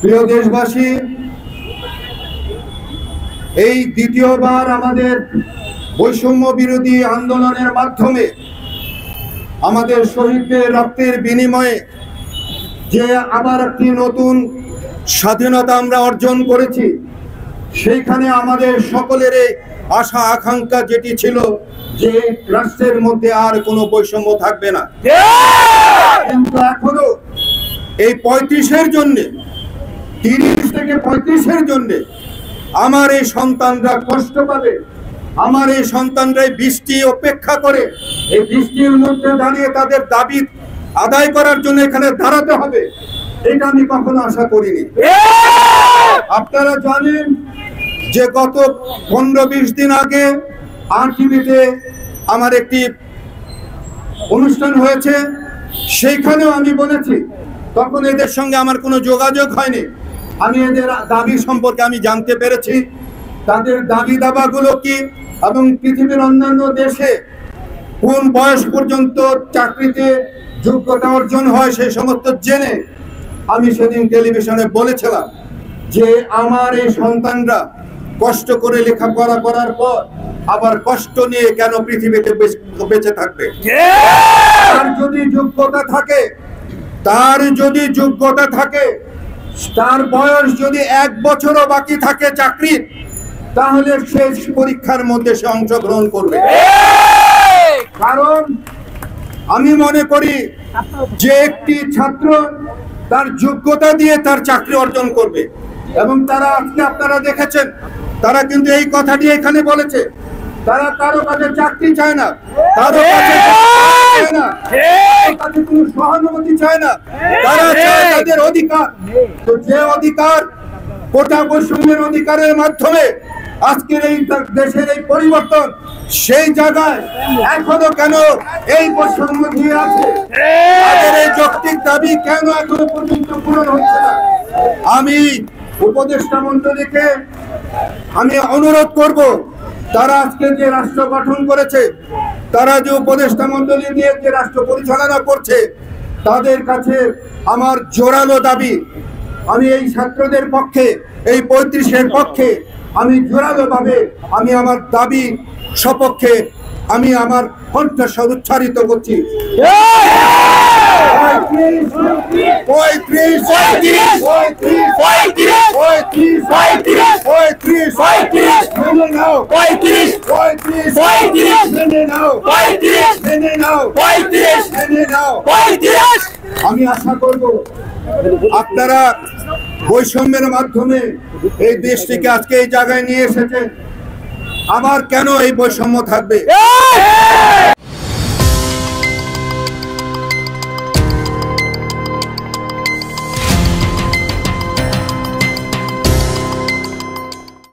প্রিয় দেশবাসী, এই দ্বিতীয়বার আমাদের বৈষম্য বিরোধী আন্দোলনের মাধ্যমে আমাদের শহীদদের রক্তের বিনিময়ে যে আবার একটি নতুন স্বাধীনতা আমরা অর্জন করেছি, সেইখানে আমাদের সকলের আশা আকাঙ্ক্ষা যেটি ছিল যে রাষ্ট্রের মধ্যে আর কোনো বৈষম্য থাকবে না। কিন্তু এখনো এই 35-এর জন্য, 30 থেকে 35-এর জন্য আমার এই সন্তানরা কষ্ট পাবে। আমার এই সন্তানরা বৃষ্টি অপেক্ষা করে, এই বৃষ্টির মধ্যে দাঁড়িয়ে তাদের দাবি আদায় করার জন্য এখানে দাঁড়াতে হবে, এটা আমি কখনো আশা করিনি। আপনারা জানেন যে গত 15-20 দিন আগে RTVতে আমার একটি অনুষ্ঠান হয়েছে, সেইখানেও আমি বলেছি, তখন এদের সঙ্গে আমার কোনো যোগাযোগ হয়নি। আমি এদের দাবি সম্পর্কে আমি জানতে পেরেছি, তাদের দাবি দাবাগুলো কি এবং পৃথিবীর অন্যান্য দেশে কোন বয়স পর্যন্ত চাকরিতে যোগ্যতা অর্জন হয় সেই সমস্ত জেনে আমি সেদিন টেলিভিশনে বলেছিলাম যে আমার এই সন্তানরা কষ্ট করে লেখাপড়া করার পর আবার কষ্ট নিয়ে কেন পৃথিবীতে বেঁচে থাকবে। তার যদি যোগ্যতা থাকে, তার বয়স যদি 1 বছরও বাকি থাকে চাকরির, তাহলে শেষ পরীক্ষার মধ্যে সে অংশগ্রহণ করবে। কারণ আমি মনে করি যে একটি ছাত্র তার যোগ্যতা দিয়ে তার চাকরি অর্জন করবে, এবং তারা আজকে আপনারা দেখেছেন তারা কিন্তু এই কথাটি এখানে বলেছে, তারা কারো কাছে চাকরি চায় না, কারো কাছে কোনো সহানুভূতি চায় না, তারা চায় তাদের অধিকার। তো যে অধিকার, কোটা বৈষম্যের অধিকারের মাধ্যমে আজকের এই দেশের এই পরিবর্তন, সেই জায়গায় এখনো কেন এই বৈষম্য দিয়ে আছে? তাদের এই যৌক্তিক দাবি কেন এখনো পর্যন্ত পূরণ হচ্ছে না? আমি উপদেষ্টা মণ্ডলীকে আমি অনুরোধ করব, তারা আজকে যে রাষ্ট্র গঠন করেছে, তারা যে উপদেষ্টা মণ্ডলী দিয়ে যে রাষ্ট্র পরিচালনা করছে, তাদের কাছে আমার জোরালো দাবি, আমি এই ছাত্রদের পক্ষে, এই 35-এর পক্ষে আমি জোরালোভাবে আমি আমার দাবি সপক্ষে আমি আমার কণ্ঠস্বর উচ্চারিত করছি। আমি আশা করব আপনারা বৈষম্যের মাধ্যমে এই দেশটিকে আজকে এই জায়গায় নিয়ে এসেছেন, আবার কেন এই বৈষম্য থাকবে?